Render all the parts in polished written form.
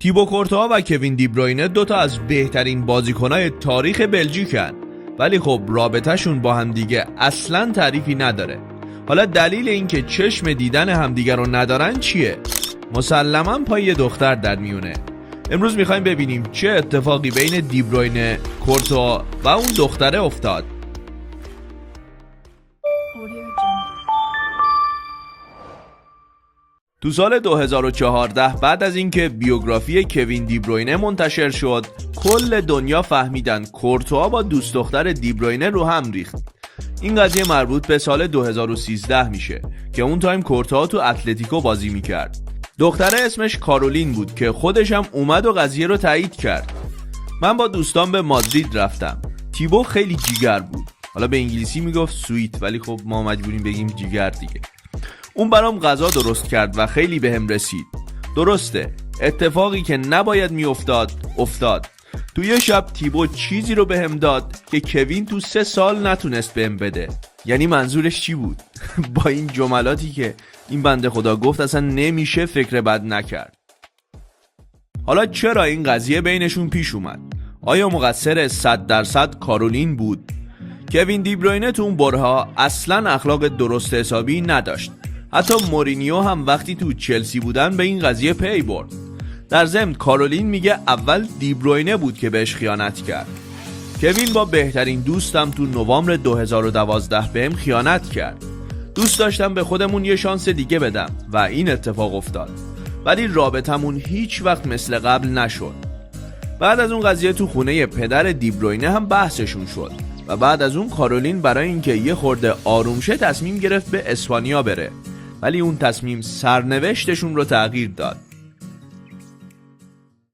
تیبو کورتوا و کوین دیبروینه دوتا از بهترین بازیکنهای تاریخ بلژیکن، ولی خب رابطهشون با همدیگه اصلا تعریفی نداره. حالا دلیل اینکه چشم دیدن همدیگه رو ندارن چیه؟ مسلماً پای دختر در میونه. امروز میخوایم ببینیم چه اتفاقی بین دیبروینه، کورتوا و اون دختره افتاد. تو سال 2014 بعد از اینکه بیوگرافی کوین دیبروینه منتشر شد، کل دنیا فهمیدن کورتوا با دوست دختر دیبروینه رو هم ریخت. این قضیه مربوط به سال 2013 میشه که اون تایم کورتوا تو اتلتیکو بازی میکرد. دختره اسمش کارولین بود که خودش هم اومد و قضیه رو تایید کرد. من با دوستان به مادرید رفتم. تیبو خیلی جیگر بود. حالا به انگلیسی میگفت سویت، ولی خب ما مجبوریم بگیم جیگر دیگه. اون برام غذا درست کرد و خیلی بهم رسید. درسته، اتفاقی که نباید میافتاد افتاد. تو یه شب تیبو چیزی رو بهم داد که کوین تو 3 سال نتونست بهم بده. یعنی منظورش چی بود؟ با این جملاتی که این بنده خدا گفت اصلا نمیشه فکر بد نکرد. حالا چرا این قضیه بینشون پیش اومد؟ آیا مقصر 100% کارولین بود؟ کوین دیبروینه تو اون بره‌ها اصلا اخلاق درست حسابی نداشت. حتی مورینیو هم وقتی تو چلسی بودن به این قضیه پی برد. در ضمن کارولین میگه اول دیبروینه بود که بهش خیانت کرد. کوین با بهترین دوستم تو نوامبر 2012 بهم خیانت کرد. دوست داشتم به خودمون یه شانس دیگه بدم و این اتفاق افتاد. ولی رابطمون هیچ وقت مثل قبل نشد. بعد از اون قضیه تو خونه پدر دیبروینه هم بحثشون شد و بعد از اون کارولین برای اینکه یه خورده آروم شه تصمیم گرفت به اسپانیا بره، ولی اون تصمیم سرنوشتشون رو تغییر داد.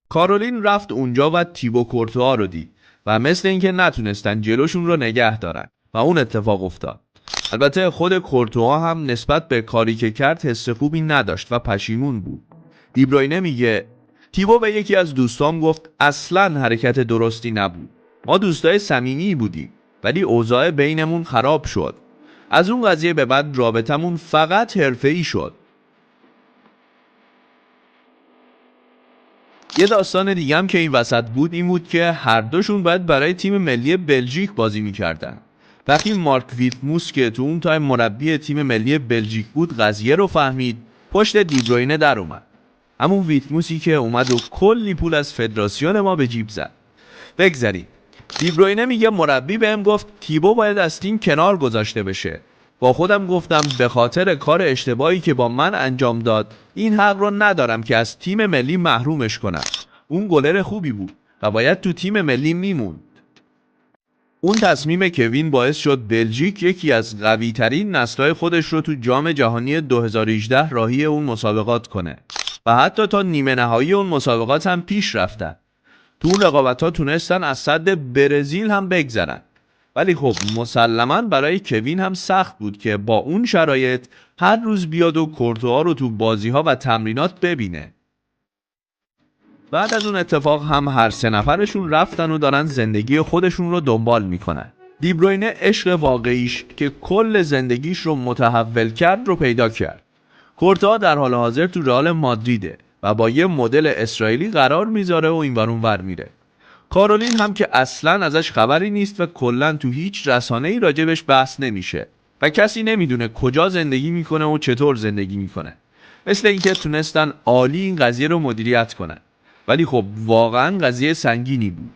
کارولین رفت اونجا و تیبو کورتوا رو دید و مثل اینکه نتونستن جلوشون رو نگه دارن و اون اتفاق افتاد. البته خود کورتوا هم نسبت به کاری که کرد حس خوبی نداشت و پشیمون بود. دیبروینه میگه تیبو به یکی از دوستام گفت اصلاً حرکت درستی نبود. ما دوستای صمیمی بودیم ولی اوضاع بینمون خراب شد. از اون قضیه به بعد رابطمون فقط حرفه‌ای شد. یه داستان دیگه هم که این وسط بود این بود که هر دوشون باید برای تیم ملی بلژیک بازی می‌کردن. وقتی مارک ویلموس که تو اون تایم مربی تیم ملی بلژیک بود قضیه رو فهمید، پشت دیبروینه در اومد. همون ویلموسی که اومد و کلی پول از فدراسیون ما به جیب زد. بگذاریم. دیبروینه میگه مربی بهم گفت تیبو باید از تیم کنار گذاشته بشه. با خودم گفتم به خاطر کار اشتباهی که با من انجام داد این حق رو ندارم که از تیم ملی محرومش کنم. اون گلر خوبی بود و باید تو تیم ملی میموند. اون تصمیم کوین باعث شد بلژیک یکی از قوی ترین نسل‌های خودش رو تو جام جهانی 2018 راهی اون مسابقات کنه و حتی تا نیمه نهایی اون مسابقات هم پیش رفتن. تو اون رقابت‌ها تونستن از صد برزیل هم بگذرن. ولی خب مسلماً برای کوین هم سخت بود که با اون شرایط هر روز بیاد و کورتوا رو تو بازی‌ها و تمرینات ببینه. بعد از اون اتفاق هم هر 3 نفرشون رفتن و دارن زندگی خودشون رو دنبال میکنن. دیبروینه عشق واقعیش که کل زندگیش رو متحول کرد رو پیدا کرد. کورتوا در حال حاضر تو رئال مادریده و با یه مدل اسرائیلی قرار میذاره و این ور اون ور میره. کارولین هم که اصلاً ازش خبری نیست و کلاً تو هیچ رسانه‌ای راجبش بحث نمیشه و کسی نمیدونه کجا زندگی میکنه و چطور زندگی میکنه. مثل اینکه تونستن عالی این قضیه رو مدیریت کنن. ولی خب واقعاً قضیه سنگینی بود.